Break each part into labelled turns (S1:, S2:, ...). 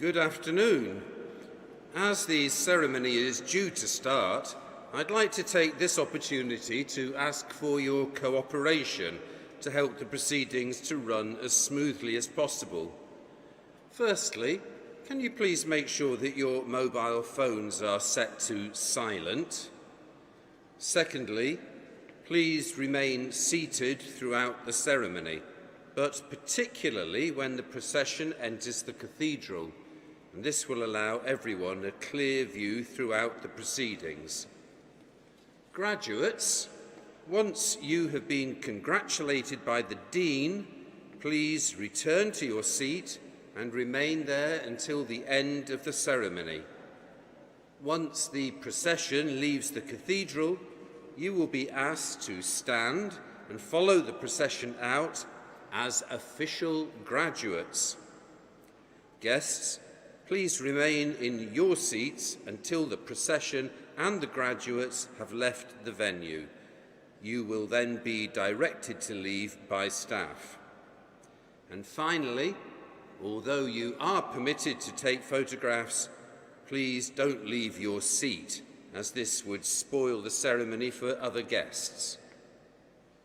S1: Good afternoon. As the ceremony is due to start, I'd like to take this opportunity to ask for your cooperation to help the proceedings to run as smoothly as possible. Firstly, can you please make sure that your mobile phones are set to silent? Secondly, please remain seated throughout the ceremony, but particularly when the procession enters the cathedral, and this will allow everyone a clear view throughout the proceedings. Graduates, once you have been congratulated by the Dean, please return to your seat and remain there until the end of the ceremony. Once the procession leaves the cathedral, you will be asked to stand and follow the procession out as official graduates. Guests, please remain in your seats until the procession and the graduates have left the venue. You will then be directed to leave by staff. And finally, although you are permitted to take photographs, please don't leave your seat, as this would spoil the ceremony for other guests.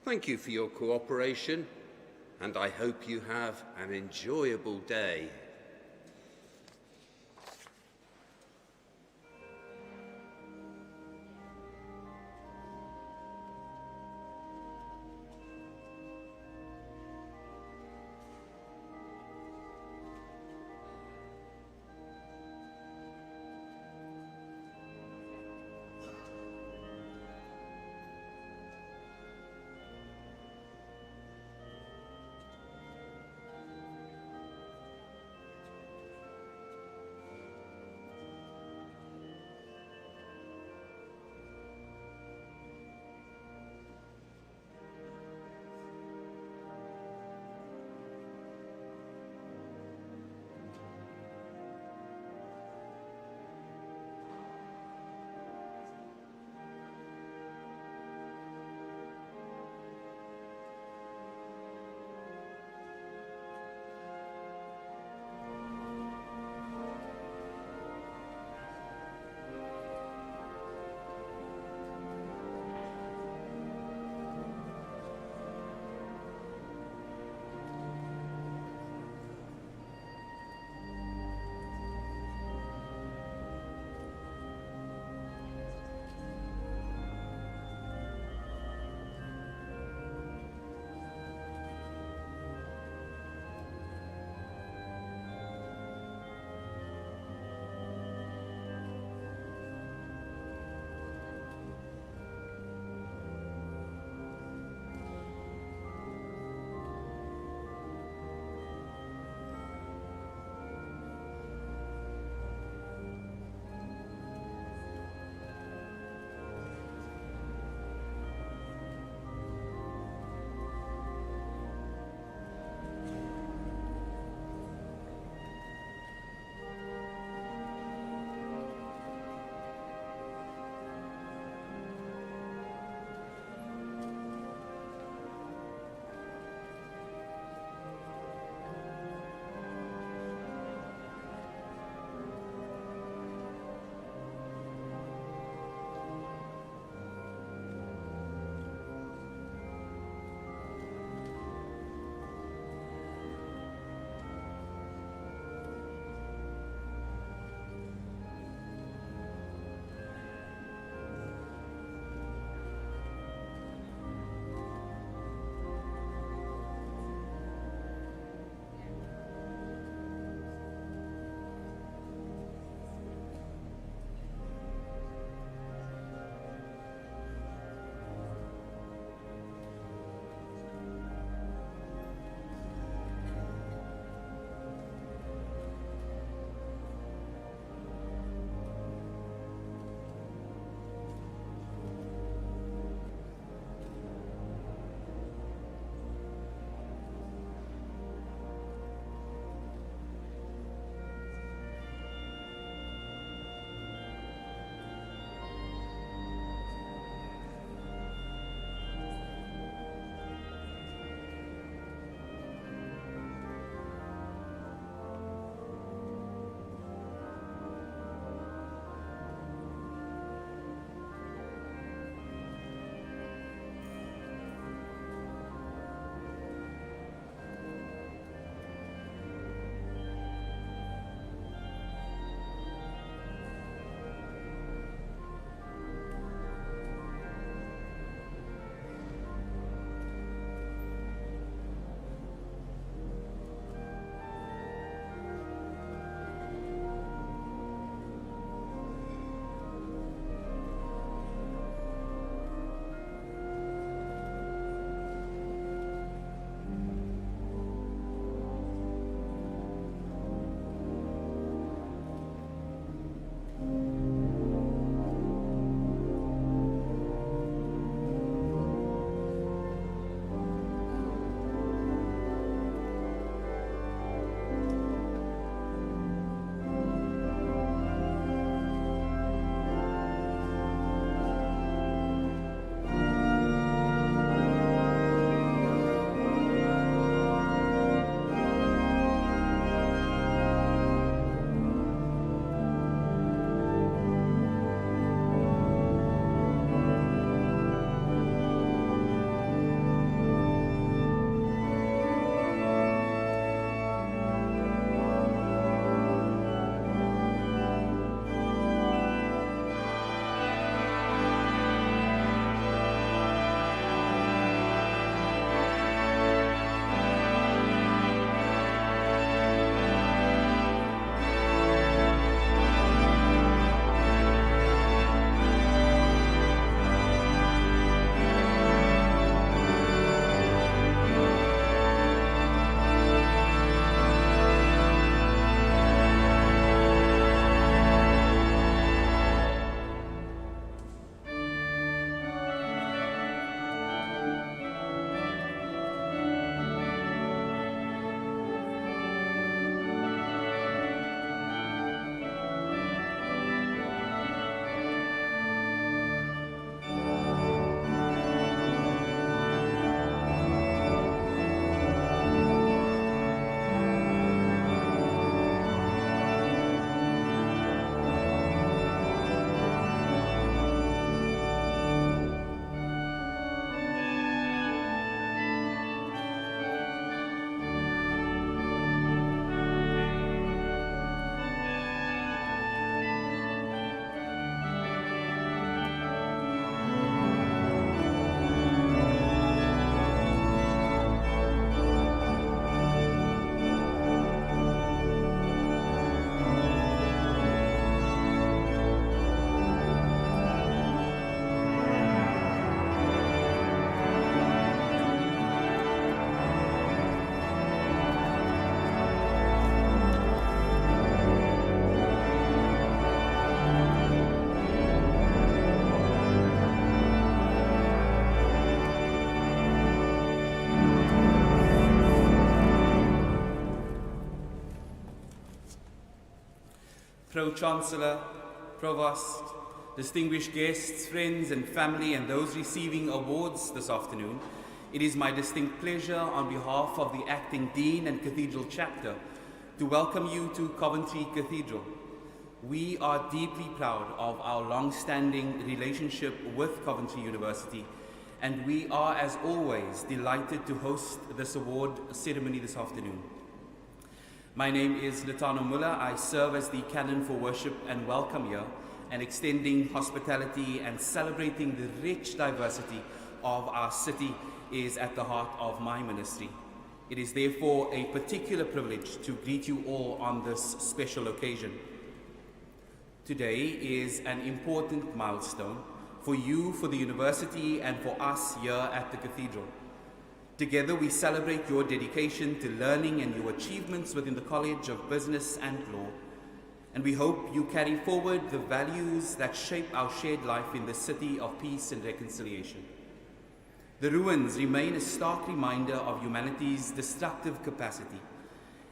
S1: Thank you for your cooperation, and I hope you have an enjoyable day.
S2: Pro-Chancellor, Provost, distinguished guests, friends and family, and those receiving awards this afternoon, it is my distinct pleasure on behalf of the Acting Dean and Cathedral Chapter to welcome you to Coventry Cathedral. We are deeply proud of our long-standing relationship with Coventry University, and we are, as always, delighted to host this award ceremony this afternoon. My name is Latano Muller. I serve as the Canon for Worship and Welcome here, and extending hospitality and celebrating the rich diversity of our city is at the heart of my ministry. It is therefore a particular privilege to greet you all on this special occasion. Today is an important milestone for you, for the university, and for us here at the Cathedral. Together we celebrate your dedication to learning and your achievements within the College of Business and Law, and we hope you carry forward the values that shape our shared life in the city of peace and reconciliation. The ruins remain a stark reminder of humanity's destructive capacity,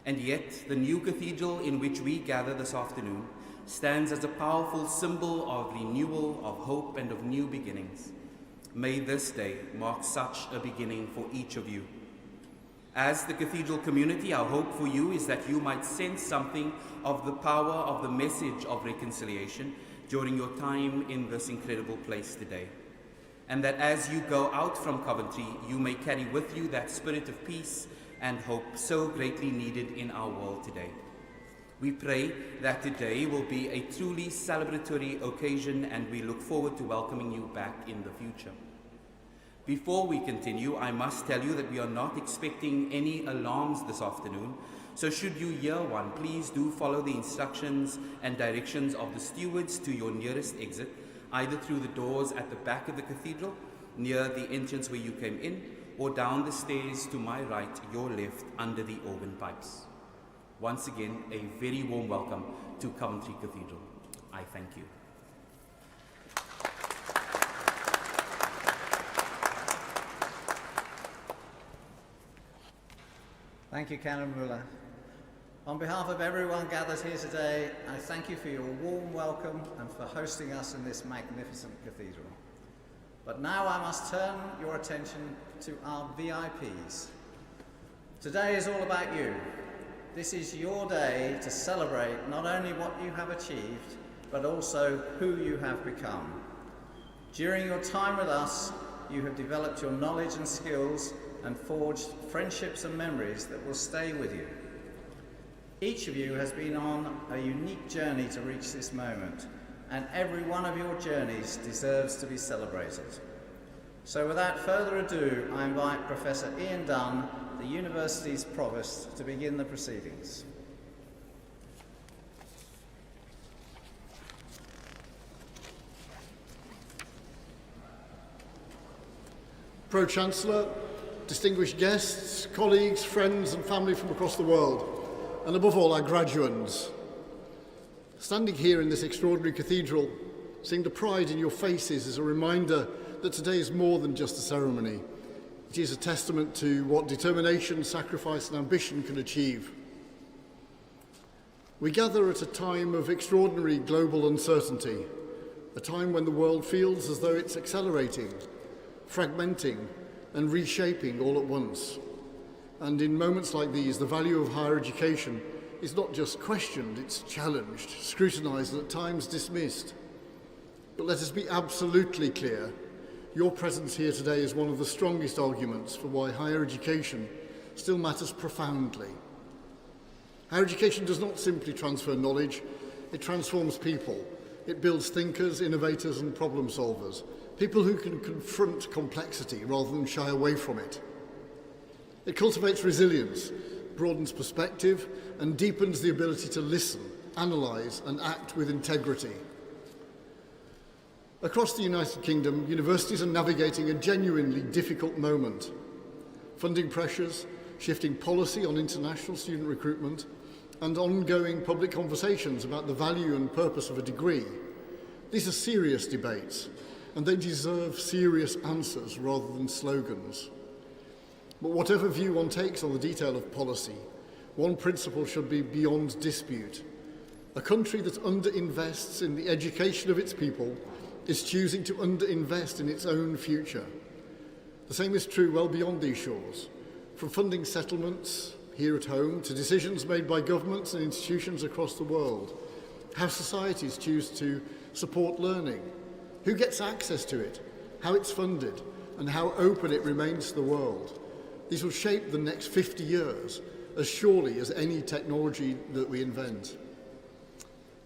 S2: and yet the new cathedral in which we gather this afternoon stands as a powerful symbol of renewal, of hope, and of new beginnings. May this day mark such a beginning for each of you. As the cathedral community, our hope for you is that you might sense something of the power of the message of reconciliation during your time in this incredible place today. And that as you go out from Coventry, you may carry with you that spirit of peace and hope so greatly needed in our world today. We pray that today will be a truly celebratory occasion, and we look forward to welcoming you back in the future. Before we continue, I must tell you that we are not expecting any alarms this afternoon, so should you hear one, please do follow the instructions and directions of the stewards to your nearest exit, either through the doors at the back of the cathedral, near the entrance where you came in, or down the stairs to my right, your left, under the organ pipes. Once again, a very warm welcome to Coventry Cathedral. I thank you.
S3: Thank you, Canon Muller. On behalf of everyone gathered here today, I thank you for your warm welcome and for hosting us in this magnificent cathedral. But now I must turn your attention to our VIPs. Today is all about you. This is your day to celebrate not only what you have achieved, but also who you have become. During your time with us, you have developed your knowledge and skills and forged friendships and memories that will stay with you. Each of you has been on a unique journey to reach this moment, and every one of your journeys deserves to be celebrated. So without further ado, I invite Professor Ian Dunn, the university's provost, to begin the proceedings.
S4: Pro-Chancellor, distinguished guests, colleagues, friends and family from across the world, and above all our graduands. Standing here in this extraordinary cathedral, seeing the pride in your faces is a reminder that today is more than just a ceremony. It is a testament to what determination, sacrifice and ambition can achieve. We gather at a time of extraordinary global uncertainty, a time when the world feels as though it's accelerating, fragmenting and reshaping all at once. And in moments like these, the value of higher education is not just questioned, it's challenged, scrutinised and at times dismissed. But let us be absolutely clear, your presence here today is one of the strongest arguments for why higher education still matters profoundly. Higher education does not simply transfer knowledge, it transforms people. It builds thinkers, innovators and problem solvers, people who can confront complexity rather than shy away from it. It cultivates resilience, broadens perspective and deepens the ability to listen, analyse and act with integrity. Across the United Kingdom, universities are navigating a genuinely difficult moment. Funding pressures, shifting policy on international student recruitment, and ongoing public conversations about the value and purpose of a degree. These are serious debates, and they deserve serious answers rather than slogans. But whatever view one takes on the detail of policy, one principle should be beyond dispute. A country that underinvests in the education of its people is choosing to underinvest in its own future. The same is true well beyond these shores, from funding settlements here at home to decisions made by governments and institutions across the world, how societies choose to support learning, who gets access to it, how it's funded, and how open it remains to the world. These will shape the next 50 years as surely as any technology that we invent.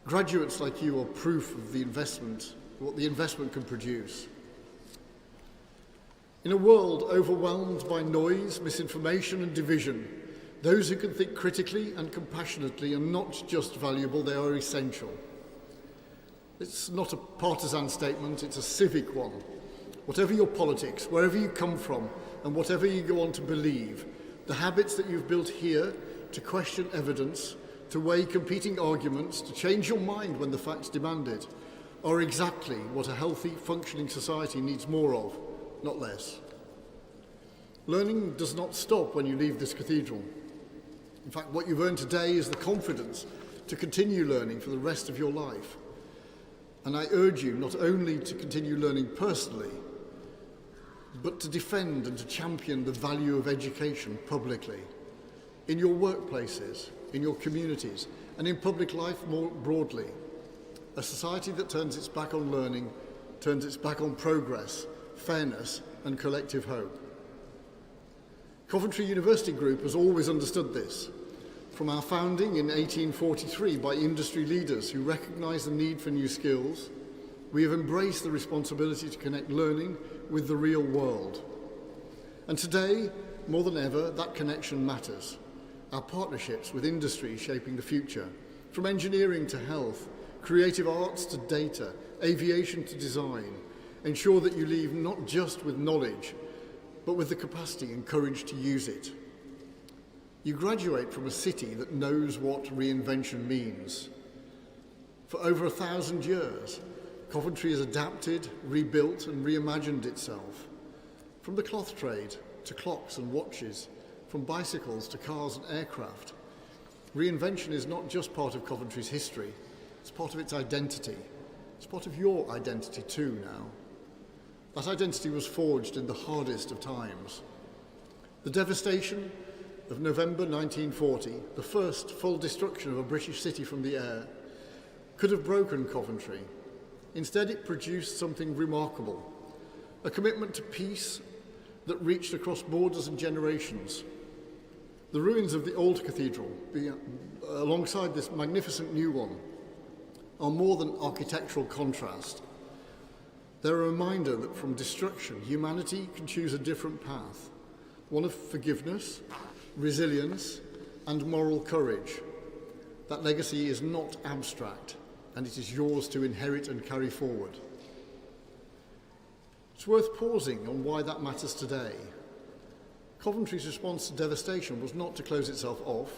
S4: Graduates like you are proof of the investment, what the investment can produce. In a world overwhelmed by noise, misinformation and division, those who can think critically and compassionately are not just valuable, they are essential. It's not a partisan statement, it's a civic one. Whatever your politics, wherever you come from, and whatever you go on to believe, the habits that you've built here to question evidence, to weigh competing arguments, to change your mind when the facts demand it, are exactly what a healthy, functioning society needs more of, not less. Learning does not stop when you leave this cathedral. In fact, what you've earned today is the confidence to continue learning for the rest of your life. And I urge you not only to continue learning personally, but to defend and to champion the value of education publicly, in your workplaces, in your communities, and in public life more broadly. A society that turns its back on learning turns its back on progress, fairness, and collective hope. Coventry University Group has always understood this, from our founding in 1843 by industry leaders who recognised the need for new skills. We have embraced the responsibility to connect learning with the real world. And today, more than ever, that connection matters. Our partnerships with industry shaping the future, from engineering to health, creative arts to data, aviation to design, ensure that you leave not just with knowledge, but with the capacity and courage to use it. You graduate from a city that knows what reinvention means. For over 1,000 years, Coventry has adapted, rebuilt and reimagined itself. From the cloth trade to clocks and watches, from bicycles to cars and aircraft, reinvention is not just part of Coventry's history, it's part of its identity. It's part of your identity too now. That identity was forged in the hardest of times. The devastation of November 1940, the first full destruction of a British city from the air, could have broken Coventry. Instead, it produced something remarkable, a commitment to peace that reached across borders and generations. The ruins of the old cathedral, alongside this magnificent new one, are more than architectural contrast. They're a reminder that from destruction, humanity can choose a different path, one of forgiveness, resilience, and moral courage. That legacy is not abstract, and it is yours to inherit and carry forward. It's worth pausing on why that matters today. Coventry's response to devastation was not to close itself off,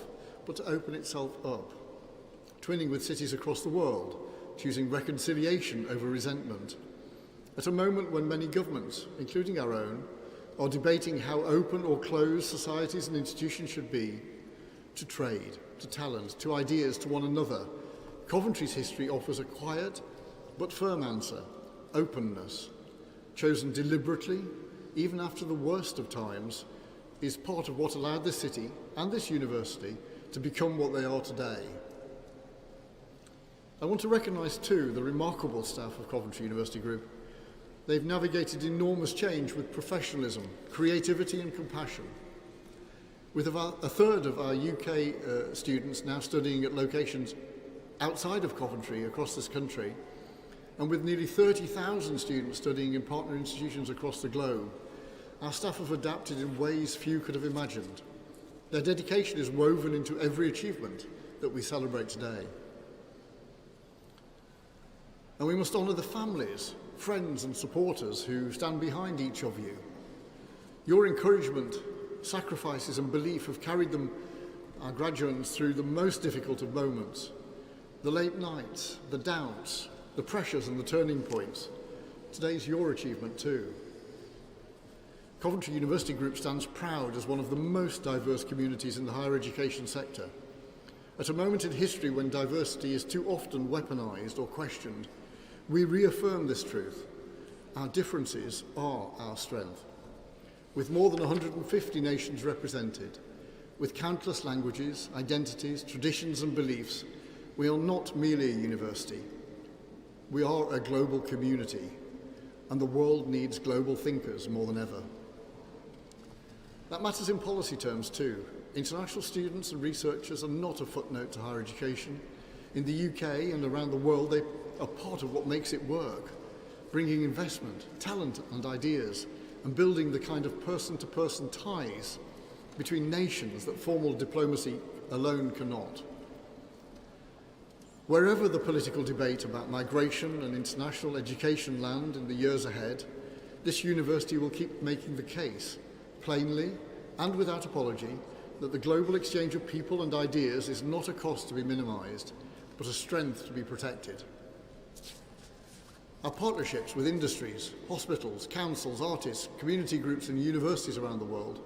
S4: but to open itself up, twinning with cities across the world, choosing reconciliation over resentment. At a moment when many governments, including our own, are debating how open or closed societies and institutions should be to trade, to talent, to ideas, to one another, Coventry's history offers a quiet but firm answer: openness, chosen deliberately, even after the worst of times, is part of what allowed this city and this university to become what they are today. I want to recognise too the remarkable staff of Coventry University Group. They've navigated enormous change with professionalism, creativity and compassion. With about a third of our UK students now studying at locations outside of Coventry across this country, and with nearly 30,000 students studying in partner institutions across the globe, our staff have adapted in ways few could have imagined. Their dedication is woven into every achievement that we celebrate today. And we must honour the families, friends and supporters who stand behind each of you. Your encouragement, sacrifices and belief have carried them, our graduates, through the most difficult of moments. The late nights, the doubts, the pressures and the turning points. Today's your achievement too. Coventry University Group stands proud as one of the most diverse communities in the higher education sector. At a moment in history when diversity is too often weaponized or questioned, we reaffirm this truth. Our differences are our strength. With more than 150 nations represented, with countless languages, identities, traditions and beliefs, we are not merely a university. We are a global community, and the world needs global thinkers more than ever. That matters in policy terms too. International students and researchers are not a footnote to higher education. In the UK and around the world, they are part of what makes it work, bringing investment, talent and ideas, and building the kind of person-to-person ties between nations that formal diplomacy alone cannot. Wherever the political debate about migration and international education land in the years ahead, this university will keep making the case, plainly and without apology, that the global exchange of people and ideas is not a cost to be minimised, but a strength to be protected. Our partnerships with industries, hospitals, councils, artists, community groups and universities around the world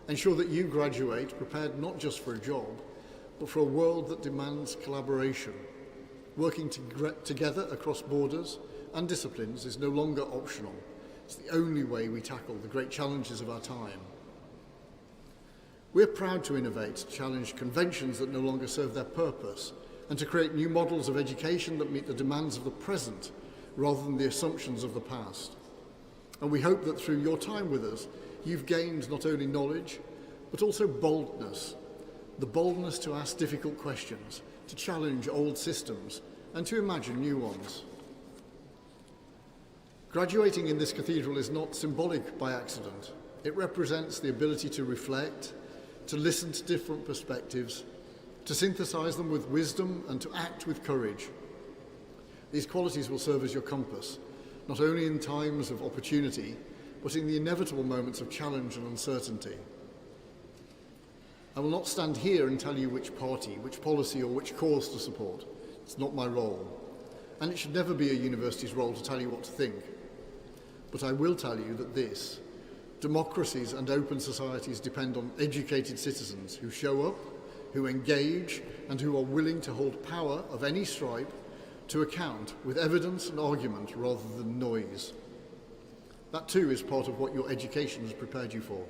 S4: ensure that you graduate prepared not just for a job, but for a world that demands collaboration. Working together across borders and disciplines is no longer optional. It's the only way we tackle the great challenges of our time. We're proud to innovate, to challenge conventions that no longer serve their purpose, and to create new models of education that meet the demands of the present rather than the assumptions of the past. And we hope that through your time with us, you've gained not only knowledge, but also boldness. The boldness to ask difficult questions, to challenge old systems, and to imagine new ones. Graduating in this cathedral is not symbolic by accident. It represents the ability to reflect, to listen to different perspectives, to synthesize them with wisdom and to act with courage. These qualities will serve as your compass, not only in times of opportunity, but in the inevitable moments of challenge and uncertainty. I will not stand here and tell you which party, which policy or which cause to support. It's not my role, and it should never be a university's role to tell you what to think. But I will tell you that this, democracies and open societies depend on educated citizens who show up, who engage, and who are willing to hold power of any stripe to account with evidence and argument rather than noise. That too is part of what your education has prepared you for.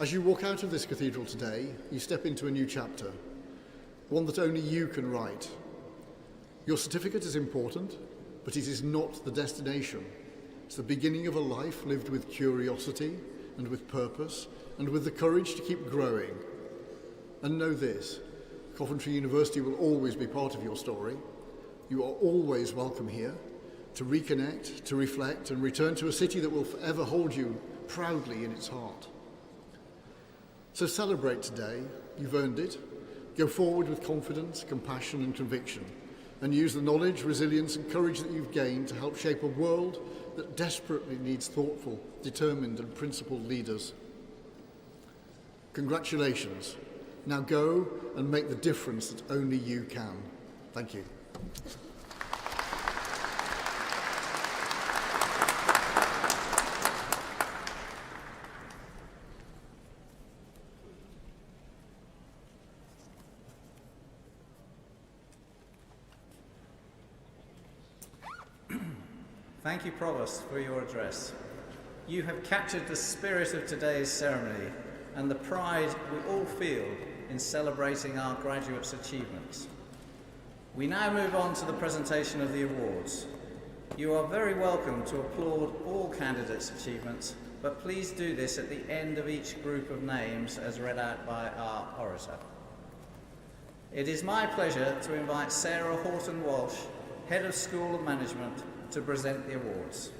S4: As you walk out of this cathedral today, you step into a new chapter, one that only you can write. Your certificate is important, but it is not the destination. It's the beginning of a life lived with curiosity and with purpose and with the courage to keep growing. And know this, Coventry University will always be part of your story. You are always welcome here to reconnect, to reflect and return to a city that will forever hold you proudly in its heart. So celebrate today, you've earned it. Go forward with confidence, compassion and conviction, and use the knowledge, resilience and courage that you've gained to help shape a world that desperately needs thoughtful, determined and principled leaders. Congratulations. Now go and make the difference that only you can. Thank you.
S3: Thank you, Provost, for your address. You have captured the spirit of today's ceremony and the pride we all feel in celebrating our graduates' achievements. We now move on to the presentation of the awards. You are very welcome to applaud all candidates' achievements, but please do this at the end of each group of names as read out by our orator. It is my pleasure to invite Sarah Horton-Walsh, Head of School of Management, to present the awards.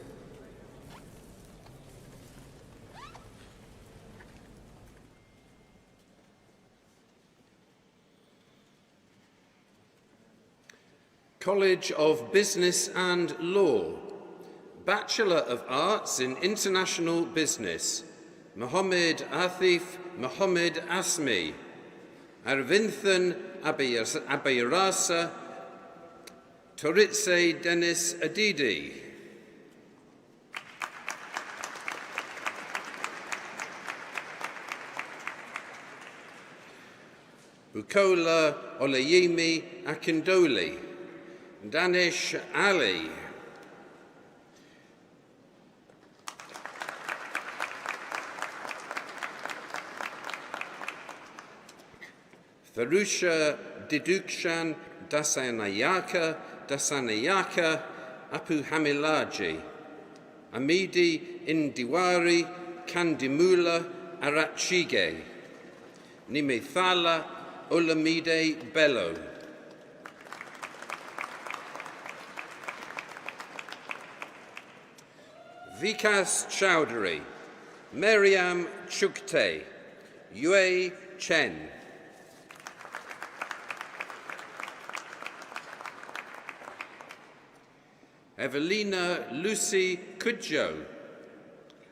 S1: College of Business and Law, Bachelor of Arts in International Business, Mohammed Athif Mohammed Asmi, Arvinthan Abayarasa, Toritse Dennis Adidi. Bukola Olayemi Akindoli, Danish Ali, Farusha Didukshan Dasanayaka Apu Hamilaji, Amidi Indiwari Kandimula Arachige, Nimethala Olamide Bello, Vikas Chowdhury, Maryam Chukte, Yue Chen, Evelina Lucy Kudjo,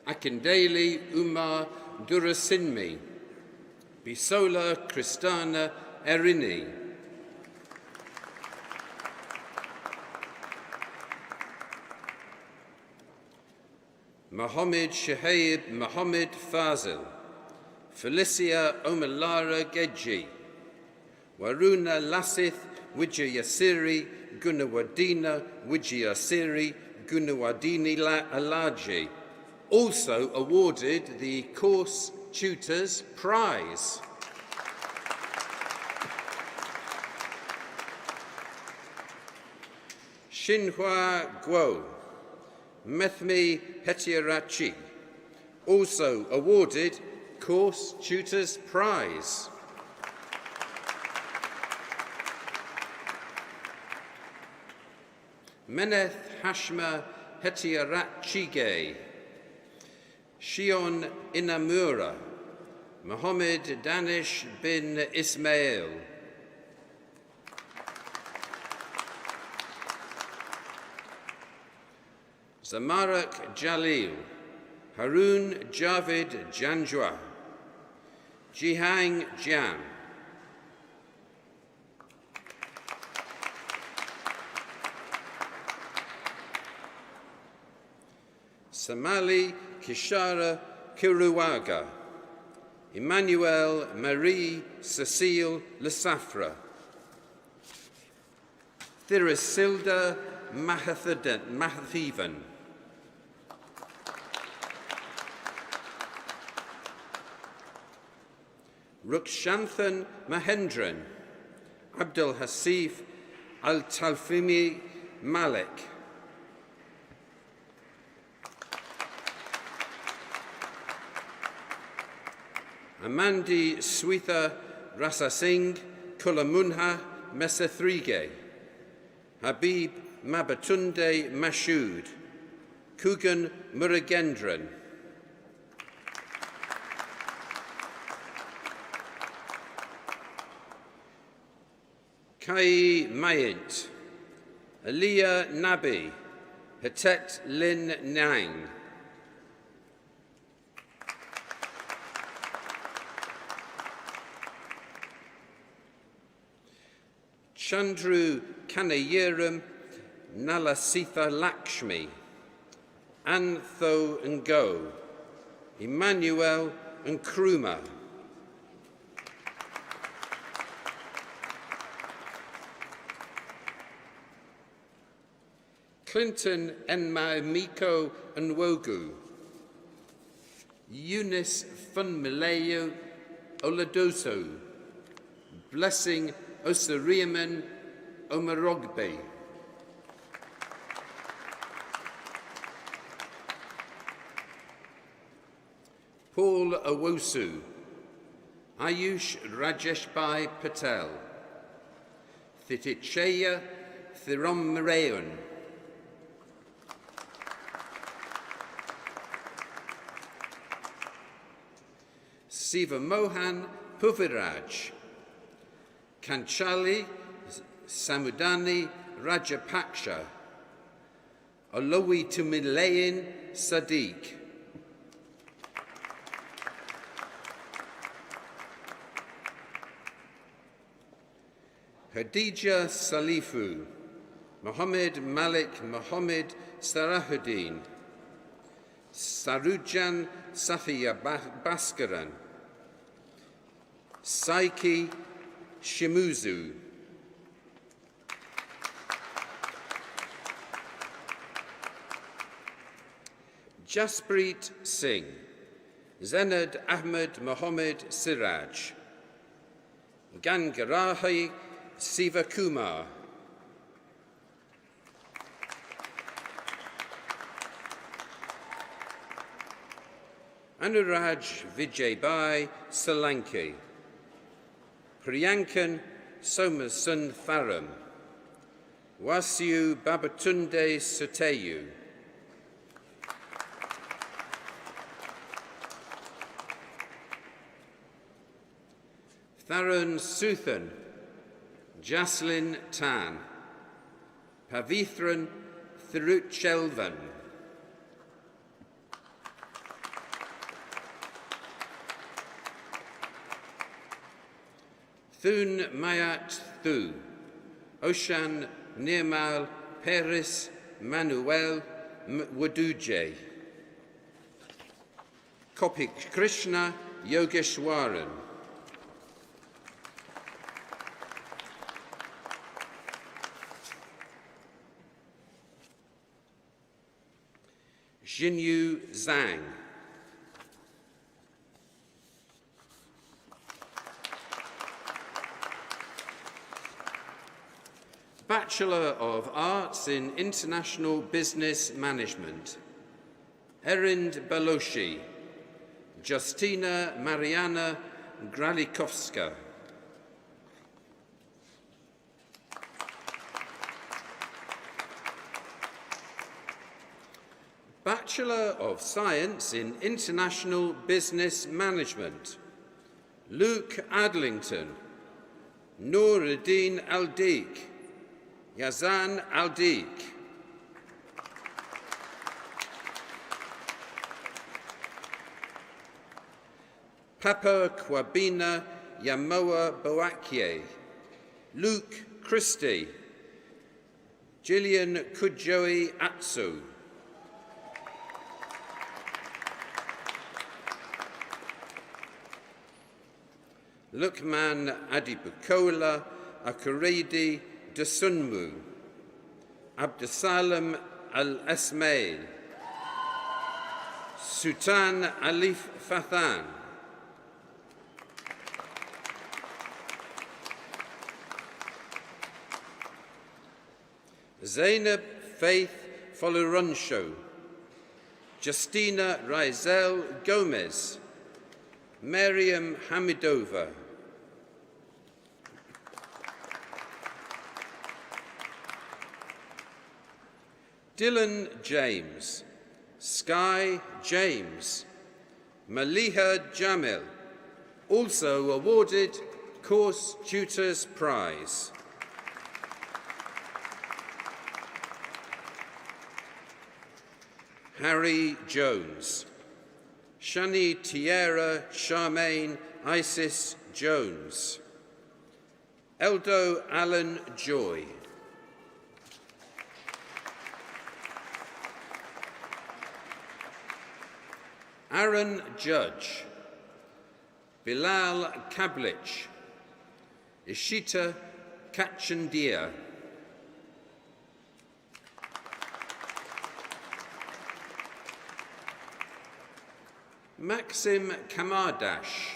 S1: Akindele Umar Durasinmi, Bisola Kristana Erini, Mohammed Shahaib Mohammed Fazil, Felicia Omalara Geji, Waruna Lasith Wijayasiri Gunawadina Wijayasiri Gunawadini Alaji, also awarded the Course Tutors Prize. Xinhua Guo, Methmi Hetiarachi, also awarded Course Tutors Prize. Meneth Hashma Hetiarachige, Shion Inamura, Mohammed Danish bin Ismail, Zamarak Jalil, Harun Javid Janjwa, Jihang Jian, Samali Kishara Kiruwaga, Emmanuel Marie Cecile Lesafra, Thirasilda Mahathivan, Rukshanthan Mahendran, Abdul Hasif Al-Talfimi Malik, Amandi Switha Rasasingh Kulamunha Mesathrige, Habib Mabatunde Mashood, Kugan Murugendran, Kai Mayint, Aliyah Nabi, Hetet Lin Nang, Chandru Kanayeram Nalasitha Lakshmi, Antho Ngo, Emmanuel Nkrumah, Clinton Enmaimiko Nwogu, Eunice Funmileyo Oladoso, Blessing Osiriaman Omarogbe, Paul Awosu, Ayush Rajeshbhai Patel, Thiticheya Thiromrayon, Siva Mohan Puviraj, Kanchali Samudani Rajapaksha, Olowi Tumilayan Sadiq, Khadija Salifu, Mohammed Malik Mohammed Sarahuddin, Sarujan Safiya Baskaran, Saiki Shimuzu. Jaspreet Singh, Zenad Ahmed Mohammed Siraj, Gangarahi Sivakumar, Anuraj Vijaybai Solanki, Priyankan Somasun Tharam, Wasiu Babatunde Suteyu, Tharun Suthan, Jaslyn Tan, Pavithran Thiruchelvan, Thun Mayat Thu, Oshan Nirmal Peris Manuel Waduje, Kopik Krishna Yogeshwaran, Jinyu Zhang, Bachelor of Arts in International Business Management, Erind Baloshi, Justina Mariana Gralikovska, Bachelor of Science in International Business Management, Luke Adlington, Nuruddin Aldik, Yazan Aldik, Papa Kwabina Yamoa Boakye, Luke Christie, Gillian Kujoi Atsu, Lukman Adibukola Akuredi Dasunmu, Abdusalam Al-Asmail, Sultan Alif Fathan, Zainab Faith Folurunsho, Justina Rizel Gomez, Mariam Hamidova, Dylan James, Sky James, Maliha Jamil, also awarded Course Tutors Prize. Harry Jones, Shani Tierra Charmaine Isis Jones, Eldo Allen Joy, Aaron Judge, Bilal Kablich, Ishita Kachandia, Maxim Kamardash,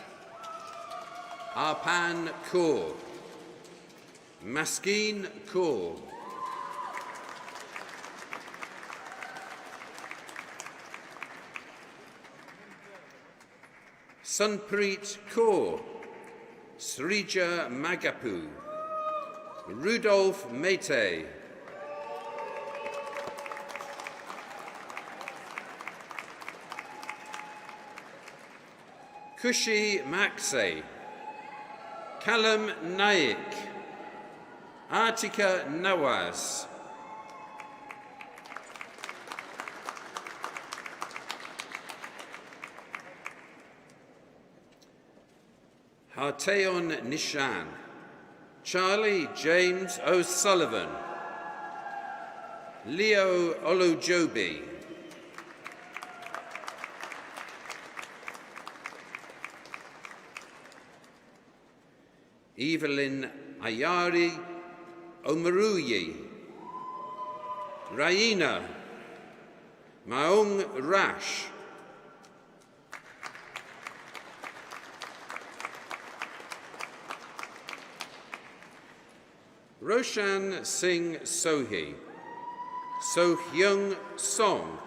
S1: Arpan Kaur, Maskeen Kaur, Sunpreet Kaur, Srija Magapu, Rudolph Mete, Kushi Maxey, Callum Naik, Artika Nawaz, Harteon Nishan, Charlie James O'Sullivan, Leo Olujobi, Evelyn Ayari Omaruyi, Raina Maung Rash, Roshan Singh Sohi, So Hyung Song,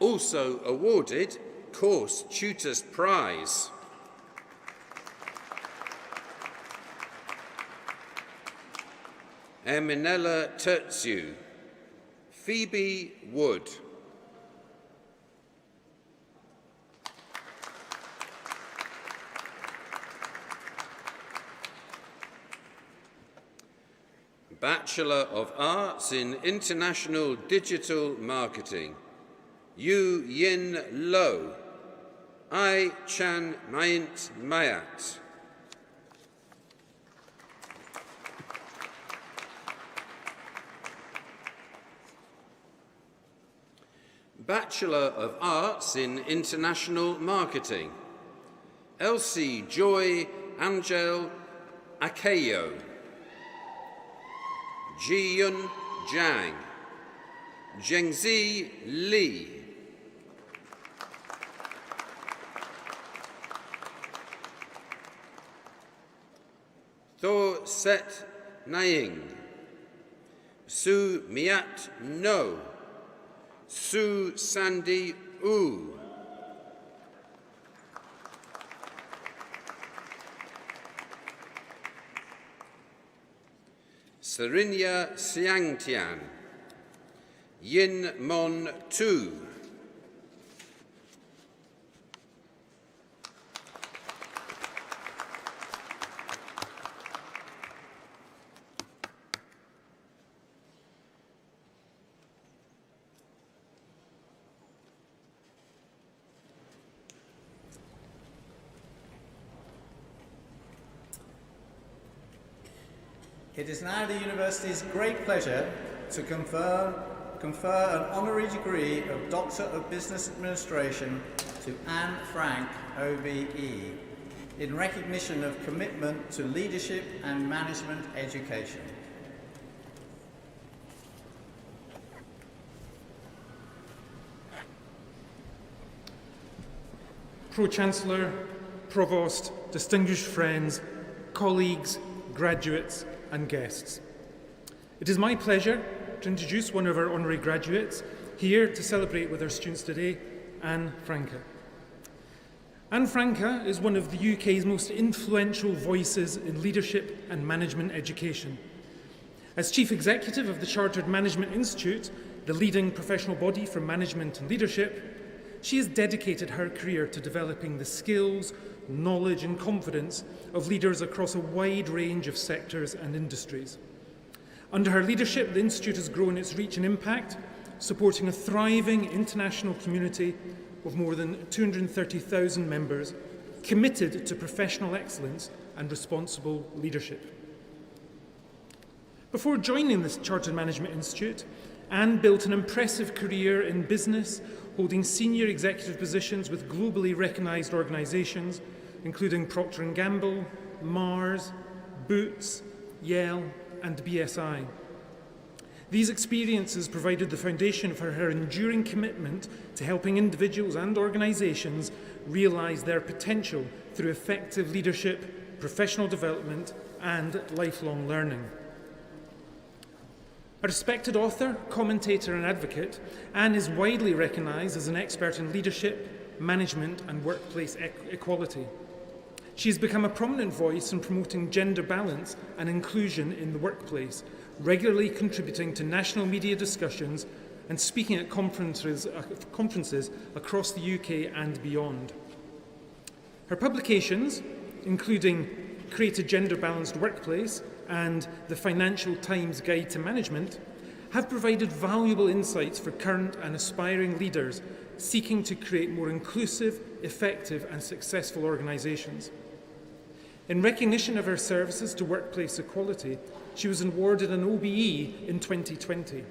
S1: also awarded Course Tutors Prize. Eminella Tertsu, Phoebe Wood, Bachelor of Arts in International Digital Marketing, Yu Yin Lo, Ai Chan Mayint Mayat, Bachelor of Arts in International Marketing, Elsie Joy Angel Akeyo, Jiyun Zhang, Zhengzi Li, Tho Set Naing, Su Miat No, Su Sandy U, Serinya Xiangtian, Yin Mon Tu,
S3: It is now the University's great pleasure to confer an honorary degree of Doctor of Business Administration to Anne Frank, OBE, in recognition of commitment to leadership and management education.
S5: Pro-Chancellor, Provost, distinguished friends, colleagues, graduates and guests. It is my pleasure to introduce one of our honorary graduates here to celebrate with our students today, Anne Franca. Anne Franca is one of the UK's most influential voices in leadership and management education. As Chief Executive of the Chartered Management Institute, the leading professional body for management and leadership, she has dedicated her career to developing the skills, knowledge and confidence of leaders across a wide range of sectors and industries. Under her leadership, the Institute has grown its reach and impact, supporting a thriving international community of more than 230,000 members committed to professional excellence and responsible leadership. Before joining the Chartered Management Institute, Anne built an impressive career in business, holding senior executive positions with globally recognised organisations, including Procter & Gamble, Mars, Boots, Yale and BSI. These experiences provided the foundation for her enduring commitment to helping individuals and organisations realise their potential through effective leadership, professional development and lifelong learning. A respected author, commentator and advocate, Anne is widely recognised as an expert in leadership, management and workplace equality. She has become a prominent voice in promoting gender balance and inclusion in the workplace, regularly contributing to national media discussions and speaking at conferences across the UK and beyond. Her publications, including Create a Gender Balanced Workplace and the Financial Times Guide to Management, have provided valuable insights for current and aspiring leaders seeking to create more inclusive, effective and successful organisations. In recognition of her services to workplace equality, she was awarded an OBE in 2020.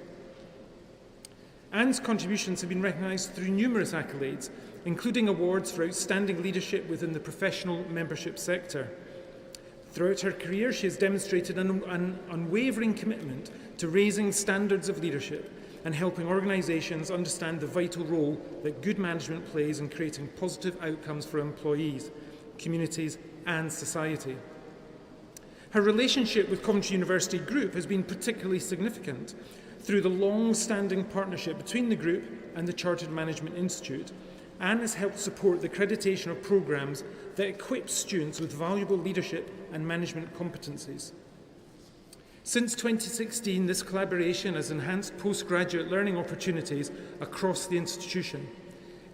S5: Anne's contributions have been recognised through numerous accolades, including awards for outstanding leadership within the professional membership sector, Throughout her career, she has demonstrated an unwavering commitment to raising standards of leadership and helping organisations understand the vital role that good management plays in creating positive outcomes for employees, communities and society. Her relationship with Coventry University Group has been particularly significant through the long-standing partnership between the group and the Chartered Management Institute, and has helped support the accreditation of programmes that equip students with valuable leadership and management competencies. Since 2016, this collaboration has enhanced postgraduate learning opportunities across the institution,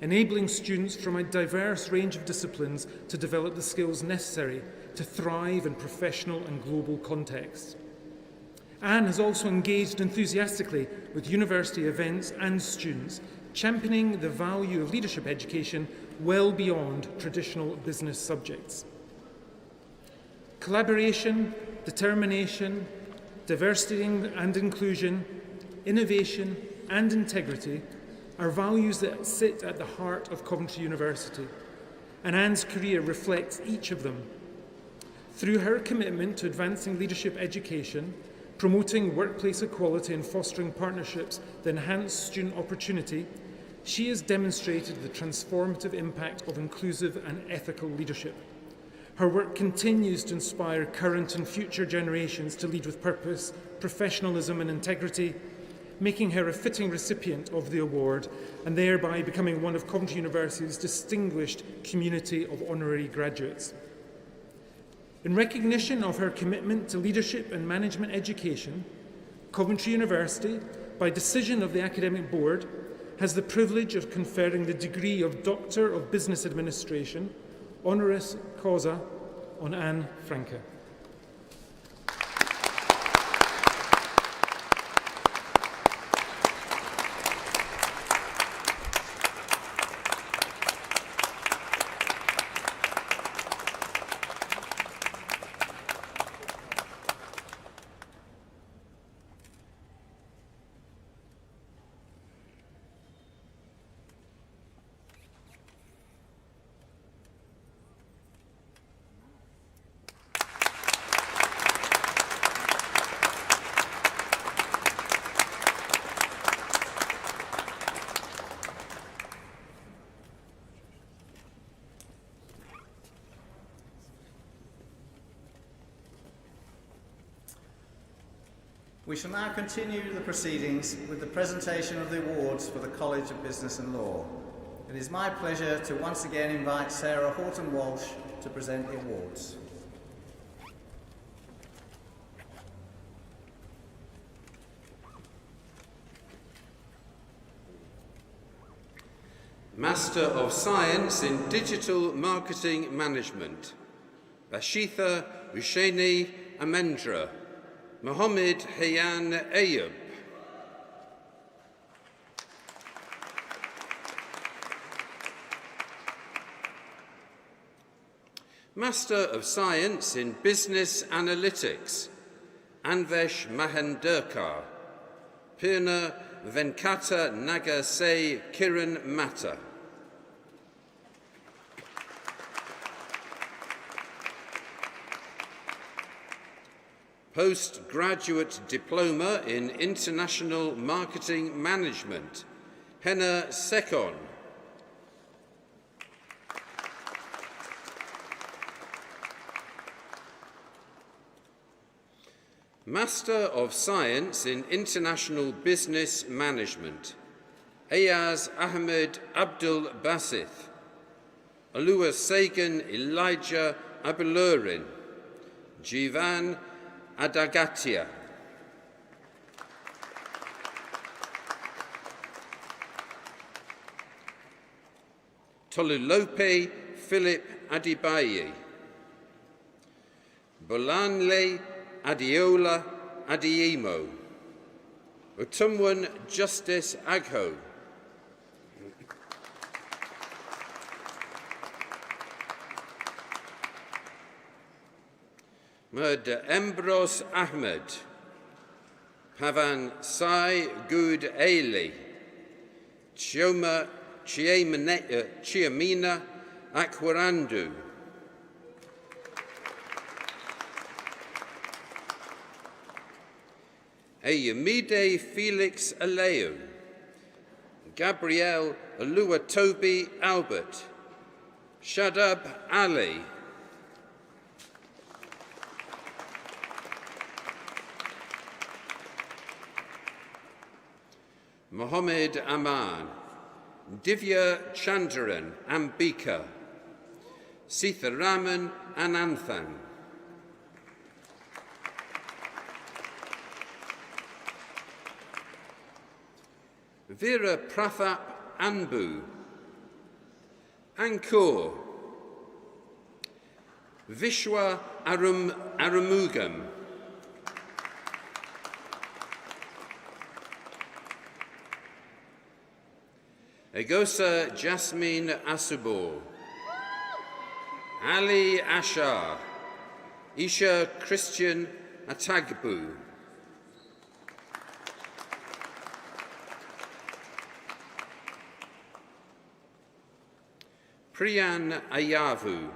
S5: enabling students from a diverse range of disciplines to develop the skills necessary to thrive in professional and global contexts. Anne has also engaged enthusiastically with university events and students, championing the value of leadership education well beyond traditional business subjects. Collaboration, determination, diversity and inclusion, innovation and integrity are values that sit at the heart of Coventry University, and Anne's career reflects each of them. Through her commitment to advancing leadership education, promoting workplace equality and fostering partnerships that enhance student opportunity, she has demonstrated the transformative impact of inclusive and ethical leadership. Her work continues to inspire current and future generations to lead with purpose, professionalism and integrity, making her a fitting recipient of the award and thereby becoming one of Coventry University's distinguished community of honorary graduates. In recognition of her commitment to leadership and management education, Coventry University, by decision of the Academic Board, has the privilege of conferring the degree of Doctor of Business Administration, honoris causa, on Anne Franke.
S3: We shall now continue the proceedings with the presentation of the awards for the College of Business and Law. It is my pleasure to once again invite Sarah Horton-Walsh to present the awards.
S1: Master of Science in Digital Marketing Management, Bashitha Rusheni Amendra, Mohammed Hayan Ayub. Master of Science in Business Analytics, Anvesh Mahenderkar, Pirna Venkata Nagasay Kiran Mata. Postgraduate Diploma in International Marketing Management, Henna Sekon. Master of Science in International Business Management, Ayaz Ahmed Abdul Basith, Alua Sagan Elijah Abulurin, Jivan Adagatia. Tolulope Philip Adibayi, Bolanle Adiola Adiemo, Utumwan Justice Agho, Murder Embros Ahmed, Pavan Sai Gud Ailey, Chioma Chiamina Akwarandu, Eyamide Felix Aleu, Gabrielle Oluwatobi Albert, Shadab Ali, Mohammed Aman, Divya Chandran Ambika, Sitharaman Ananthan, Vera Prathap Anbu, Angkor, Vishwa Aramugam, Egosa Jasmine Asubor, Ali Ashar, Isha Christian Atagbu, Priyan Ayavu,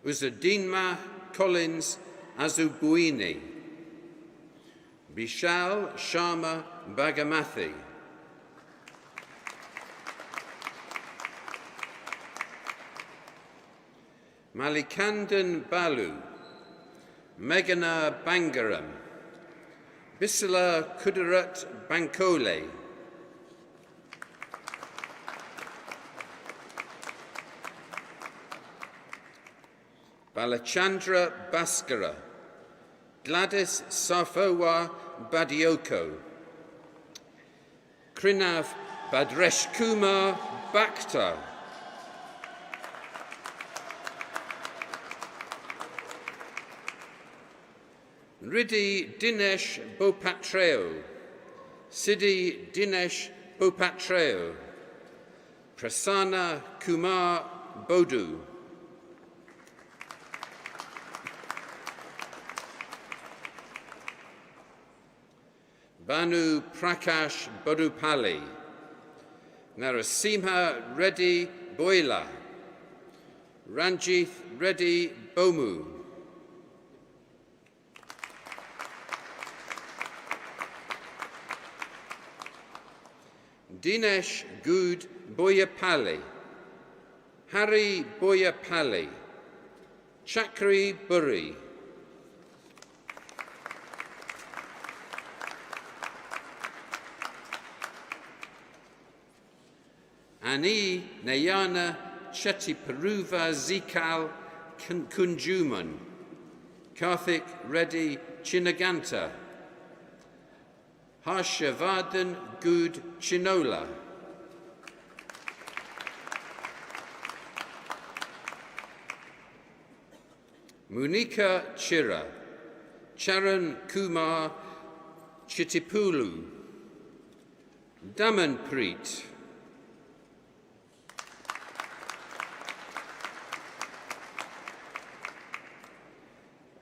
S1: Uzadinma Collins Azubuini, Bishal Sharma Bagamathi, Malikandan Balu, Meghana Bangaram, Bisala Kudarat Bankole, Balachandra Bhaskara, Gladys Safowa Badioko, Krinav Badresh Kumar Bakhtar, Riddhi Dinesh Bopatreo, Siddhi Dinesh Bopatreo, Prasanna Kumar Bodu, Banu Prakash Bodupalli, Narasimha Reddy Boila, Ranjith Reddy Bomu, Dinesh Good Boyapalli, Hari Boyapalli, Chakri Burri, Ani Nayana Chetiparuva Zikal Kunjuman, Karthik Reddy Chinaganta, Harshavardhan Good Chinola, Munika Chira, Charan Kumar Chitipulu, Damanpreet,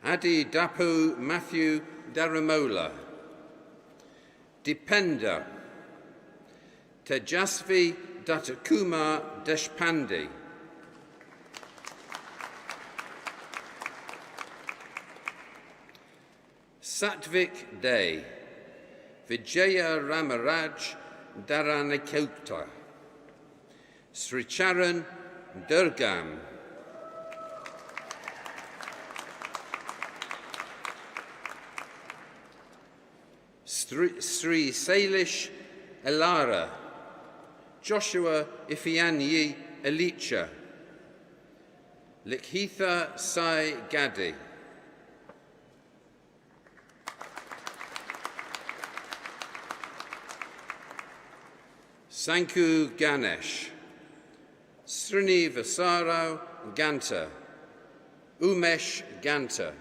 S1: Adi Dapu Matthew Daramola, Dipenda, Tejasvi Dattakumar Deshpande, Satvik Day, Vijaya Ramaraj Dharanakota, Sricharan Durgam, Sri Salish Elara, Joshua Ifianyi Elicha, Likhitha Sai Gadi, Sanku Ganesh, Srini Vasarao Ganta, Umesh Ganta,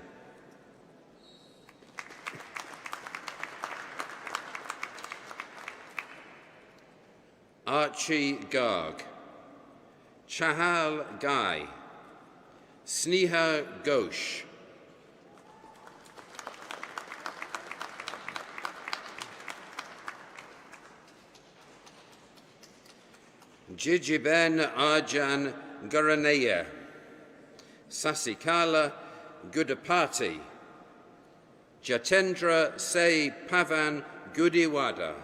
S1: Archie Garg, Chahal Gai, Sneha Ghosh, Jijiben Arjan Garaneya, Sasikala Gudapati, Jatendra Se Pavan Gudiwada.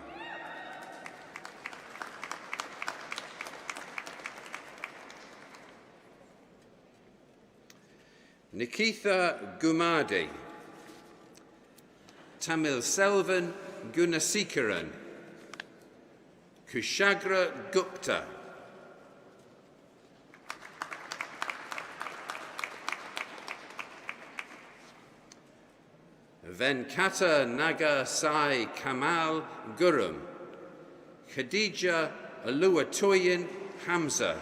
S1: Nikitha Gumadi. Tamil Selvan Gunasikaran. Kushagra Gupta. Venkata Naga Sai Kamal Gurum. Khadija Aluatoyin Hamza.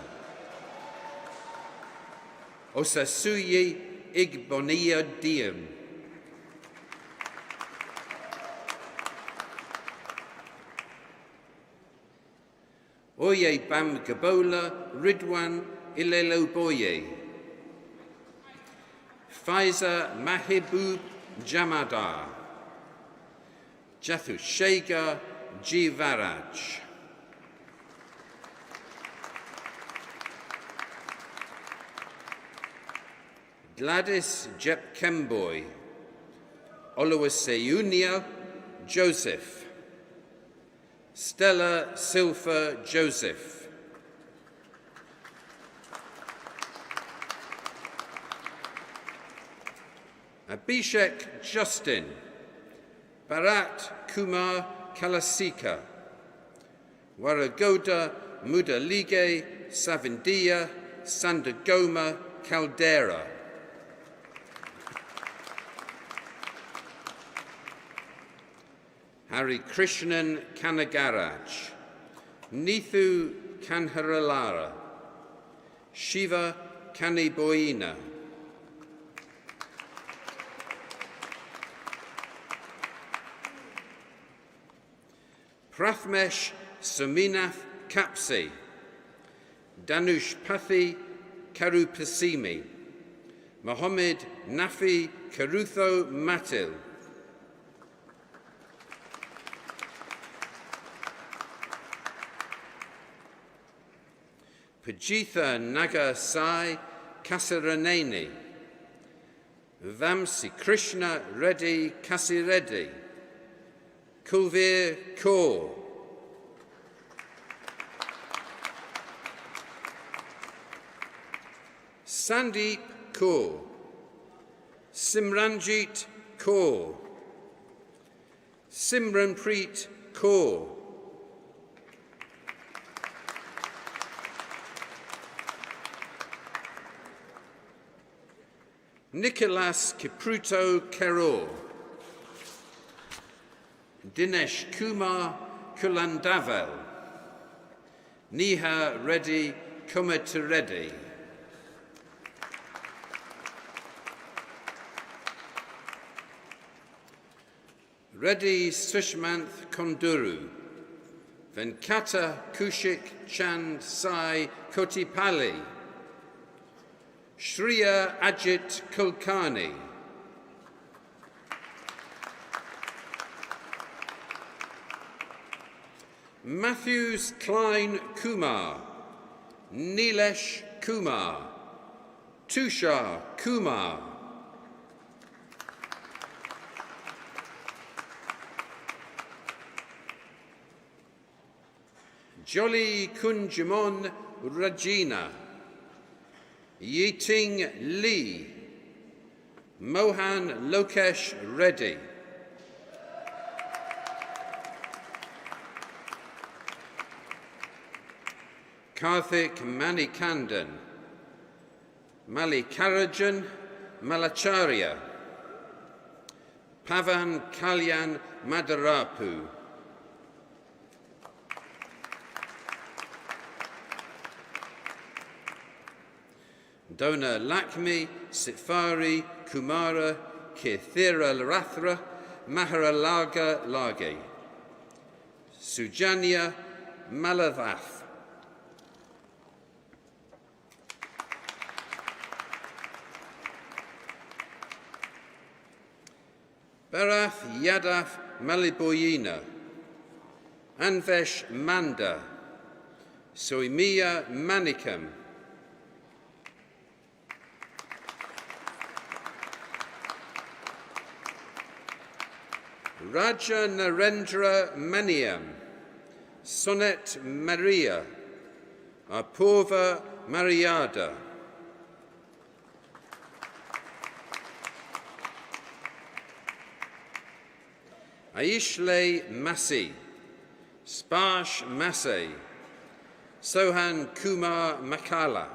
S1: Osasuyi Igbonia Diem. Oye Bam Gabola Ridwan Ilelo Boye. Faiza Mahibub Jamadar. Jathushega Jivaraj. Gladys Jep Kemboy. Oluwaseunia Joseph. Stella Silfa Joseph. Abhishek Justin. Bharat Kumar Kalasika. Waragoda Mudalige Savindia Sandagoma Caldera. Hari Krishnan Kanagaraj. Nithu Kanharalara. Shiva Kaniboina. Prathmesh Saminath Kapsi. Danush Pathi Karupasimi. Mohammed Nafi Karutho Matil. Pajitha Naga Sai Kasaraneni. Vamsi Krishna Reddy Kasireddy. Kulveer Kaur. Sandeep Kaur. Simranjit Kaur. Simranpreet Kaur. Nicholas Kipruto Keror. Dinesh Kumar Kulandavel. Neha Reddy Kumatereddy. Reddy Sushmanth Konduru. Venkata Kushik Chand Sai Kotipalli. Shriya Ajit Kulkarni. Matthews Klein Kumar. Nilesh Kumar. Tushar Kumar. Jolly Kunjamon Rajina. Yiting Lee. Mohan Lokesh Reddy. Karthik Manikandan. Malikarajan Malacharya. Pavan Kalyan Madarapu. Dona Lakmi, Sitfari, Kumara, Kirthira Larathra, Maharalaga Lage. Sujanya Malavath. Barath Yadav Maliboyina. Anvesh Manda. Soimiya Manikam. Raja Narendra Maniam, Sonet Maria, Apurva Mariada, Aishle Masi, Sparsh Masay, Sohan Kumar Makala,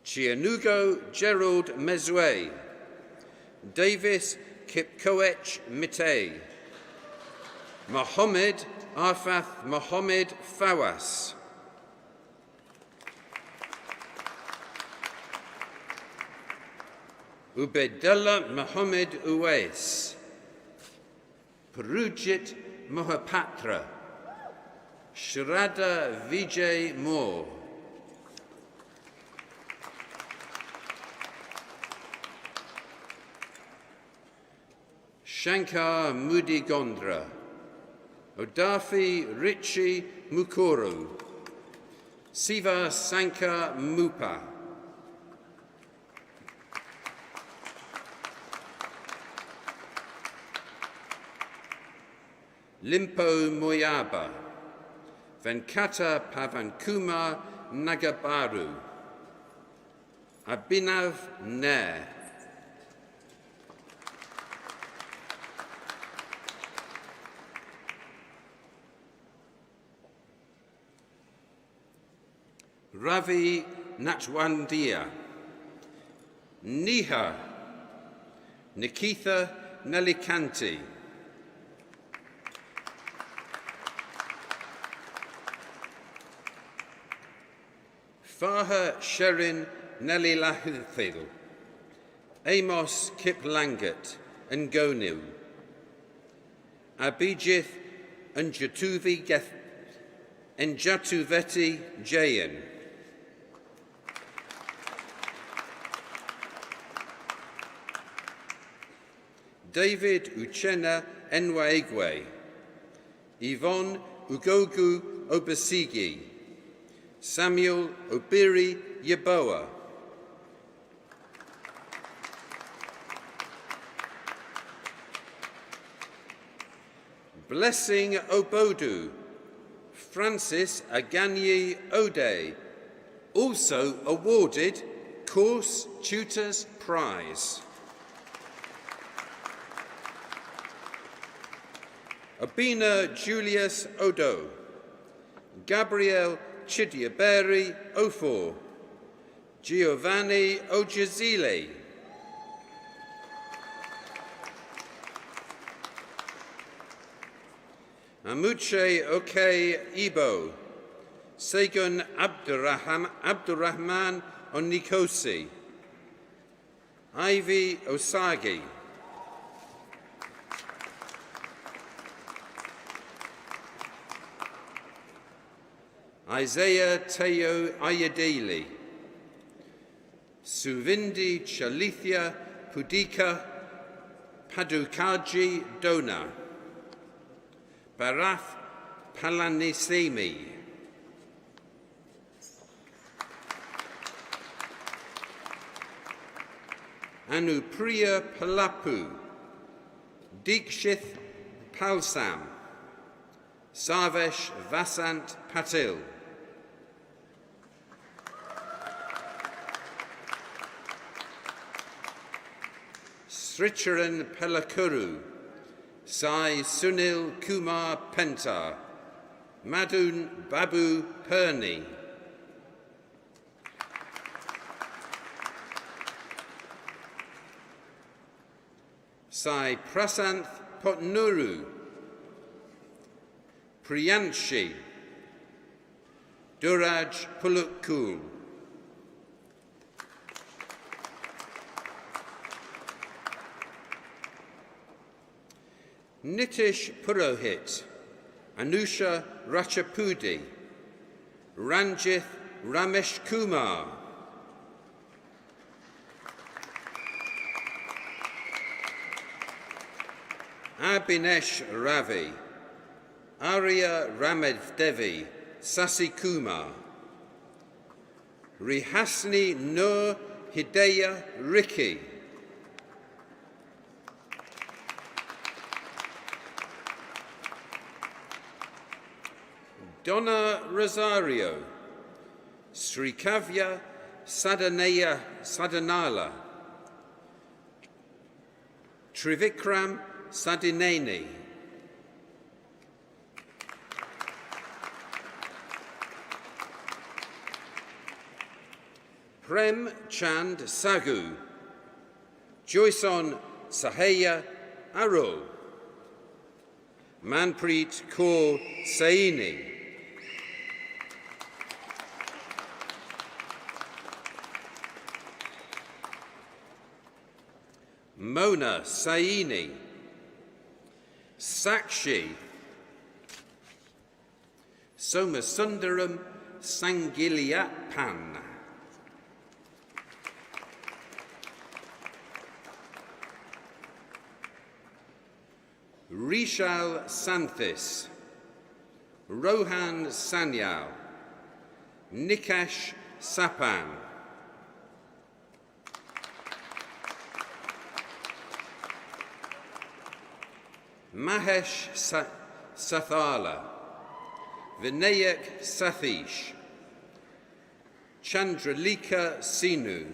S1: Chianugo Gerald Mezue, Davis Kipkoech Mitay, Mohammed Arfath Mohammed Fawas, Ubedullah Mohammed Uwais, Parujit Mohapatra, Shrada Vijay Moore, Shankar Mudigondra, Odafi Richi Mukuru, Siva Sankar Mupa, Limpo Moyaba, Venkata Pavankumar Nagabaru, Abhinav Nair, Ravi Natwandia, Niha, Nikitha Nelikanti, Faha Sherin Nelilahithil, Amos Kiplangat and Gonu, Abhijith and Jatuveti Jayan, David Uchenna Enwaegwe, Yvonne Ugogu Obasigi, Samuel Obiri Yeboah, Blessing Obodu, Francis Aganyi Ode, also awarded Course Tutors Prize. Abina Julius Odo, Gabriel Chidiaberi Ofor, Giovanni Ojazile, Amuche Oke Ibo, Segun Abdurrahman Onikosi, Ivy Osagi, Isaiah Teo Ayadeli, Suvindi Chalithia Pudika Padukaji Dona, Barath Palanisemi, Anupriya Palapu, Dikshith Palsam, Sarvesh Vasant Patil, Sricharan Pelakuru, Sai Sunil Kumar Pentar, Madun Babu Perni, Sai Prasanth Potnuru, Priyanshi, Duraj Pulukkul, Nitish Purohit, Anusha Ratchapudi, Ranjith Ramesh Kumar, Abhinesh Ravi, Arya Ramev Devi, Sasi Kumar, Rihasni Nur Hidayah Ricky. Donna Rosario, Srikavya Sadanala, Trivikram Sadineni, Prem Chand Sagu, Joyson Sahaya Arul, Manpreet Kaur Saini, Mona Saini, Sakshi, Somasundaram Sangiliapan, Rishal Santhis, Rohan Sanyal, Nikesh Sapan, Mahesh Sathala, Vinayak Sathish, Chandralika Sinu,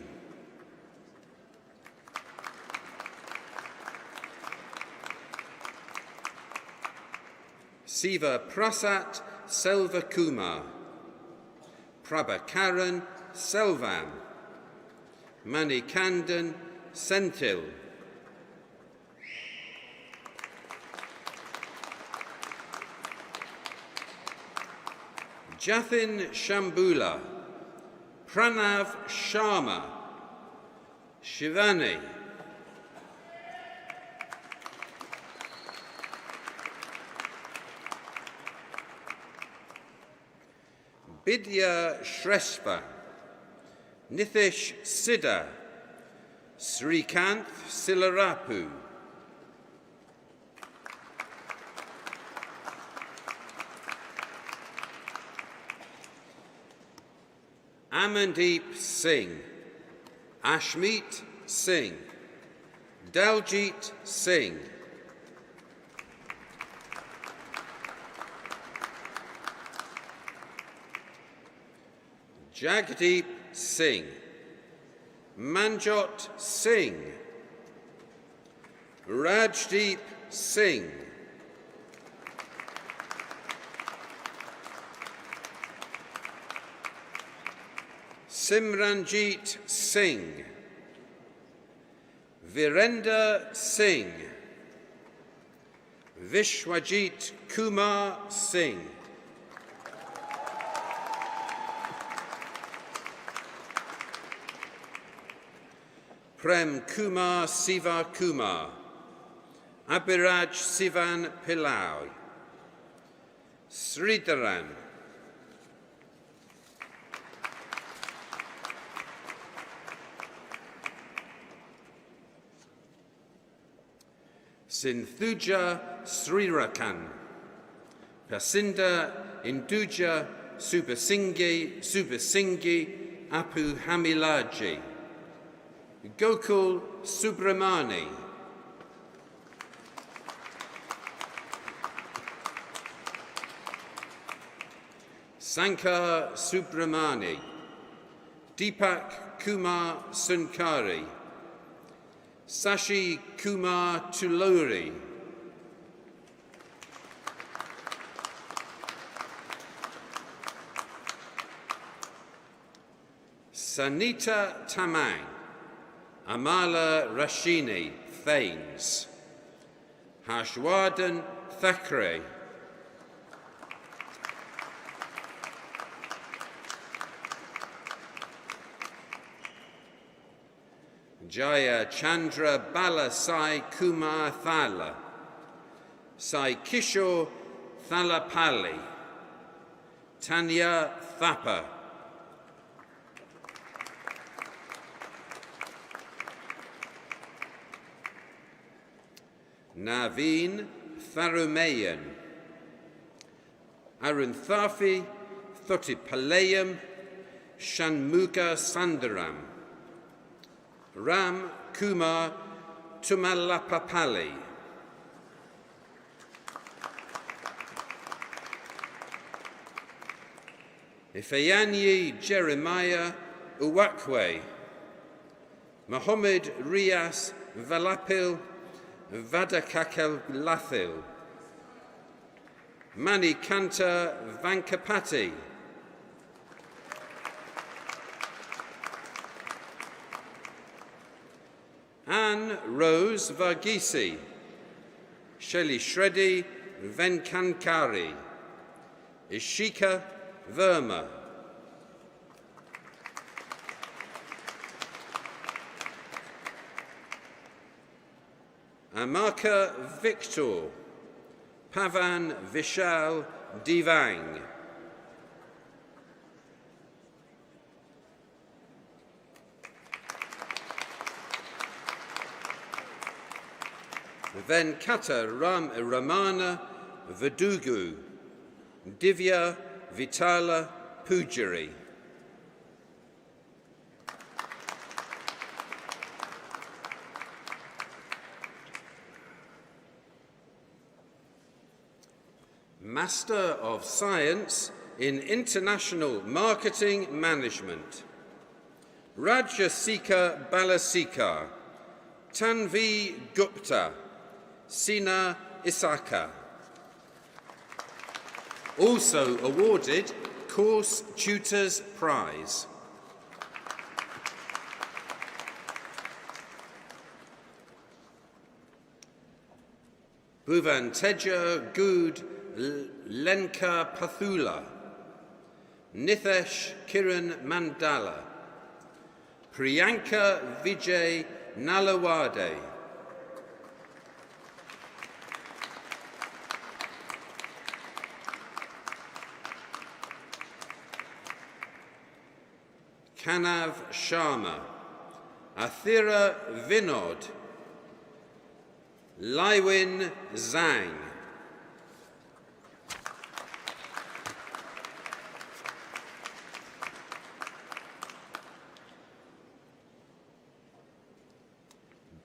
S1: Siva Prasat Selva Kumar, Prabhakaran Selvan, Manikandan Senthil, Jathin Shambula, Pranav Sharma, Shivani, Bidya Shrestha, Nithish Siddha, Srikanth Silarapu, Amandeep Singh, Ashmeet Singh, Daljit Singh, Jagdeep Singh, Manjot Singh, Rajdeep Singh, Simranjit Singh, Virender Singh, Vishwajit Kumar Singh, Prem Kumar Siva Kumar, Abhiraj Sivan Pillai, Sridharan, Sinthuja Srirakan, Pasinda Induja Subasinghi Apu Hamilaji, Gokul Subramani, Sankar Subramani, Deepak Kumar Sunkari, Sashi Kumar Tuluri, Sanita Tamang, Amala Rashini Thanes, Harshwardan Thackeray, Jaya Chandra Bala Sai Kumar Thala, Sai Kishore Thalapalli, Tanya Thapa, Naveen Tharumayan, Arun Thafi Thotipalayam, Shanmuga Sundaram, Ram Kumar Tumalapapali, Ifeanyi Jeremiah Uwakwe, Mohammed Rias Valapil Vadakakel Lathil, Mani Kanta Vankapati, Anne Rose Varghese, Shelley Shreddy Venkankari, Ishika Verma, Amaka Victor, Pavan Vishal Divang, Venkata Ramana Vadugu, Divya Vitala Pujari, Master of Science in International Marketing Management, Rajasika Balasika, Tanvi Gupta, Sina Isaka. Also awarded Course Tutors Prize. Bhuvanteja Good Lenka Pathula, Nithesh Kiran Mandala, Priyanka Vijay Nalawade, Kanav Sharma, Athira Vinod, Laiwin Zhang,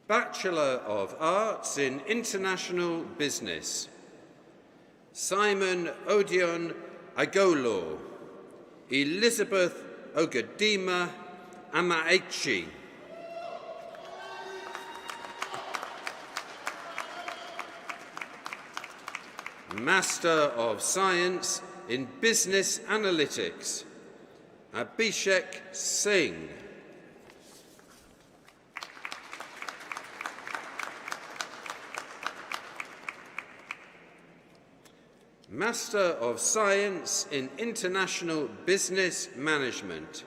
S1: Bachelor of Arts in International Business, Simon Odion Agolo, Elizabeth Ogadima Amaechi, Master of Science in Business Analytics, Abhishek Singh, Master of Science in International Business Management,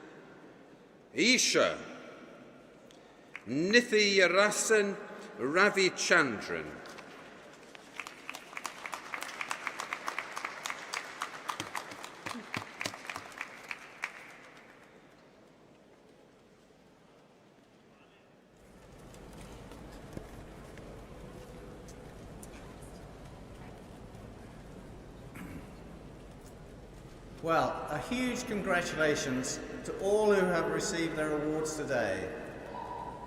S1: Isha Nithiyarasan Ravichandran,
S3: Well, a huge congratulations to all who have received their awards today,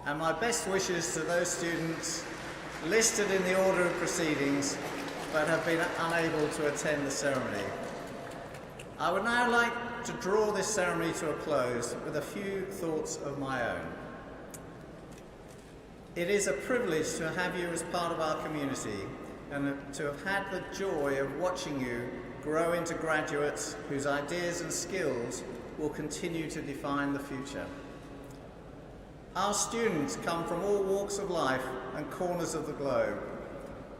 S3: and my best wishes to those students listed in the order of proceedings but have been unable to attend the ceremony. I would now like to draw this ceremony to a close with a few thoughts of my own. It is a privilege to have you as part of our community and to have had the joy of watching you grow into graduates whose ideas and skills will continue to define the future. Our students come from all walks of life and corners of the globe,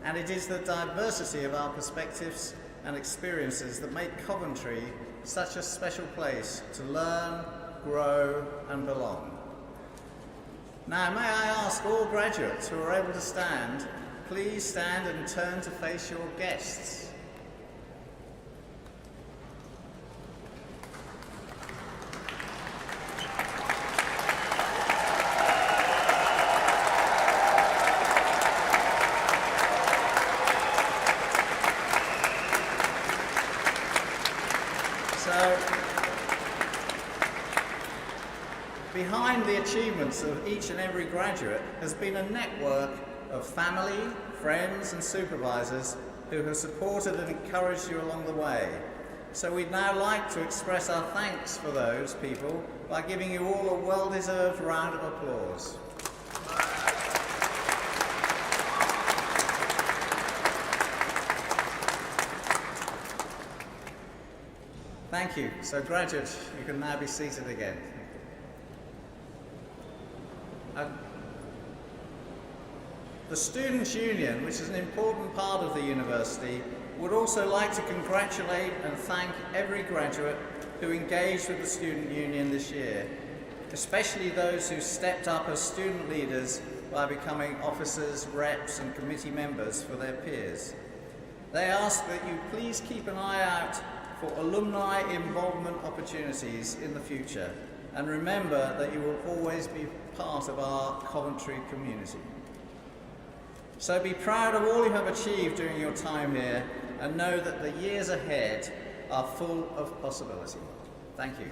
S3: and it is the diversity of our perspectives and experiences that make Coventry such a special place to learn, grow, and belong. Now, may I ask all graduates who are able to stand, please stand and turn to face your guests. achievements of each and every graduate has been a network of family, friends and supervisors who have supported and encouraged you along the way. So we'd now like to express our thanks for those people by giving you all a well-deserved round of applause. Thank you. So graduates, you can now be seated again. The Students' Union, which is an important part of the university, would also like to congratulate and thank every graduate who engaged with the Student Union this year, especially those who stepped up as student leaders by becoming officers, reps and committee members for their peers. They ask that you please keep an eye out for alumni involvement opportunities in the future, and remember that you will always be part of our Coventry community. So be proud of all you have achieved during your time here, and know that the years ahead are full of possibility. Thank you.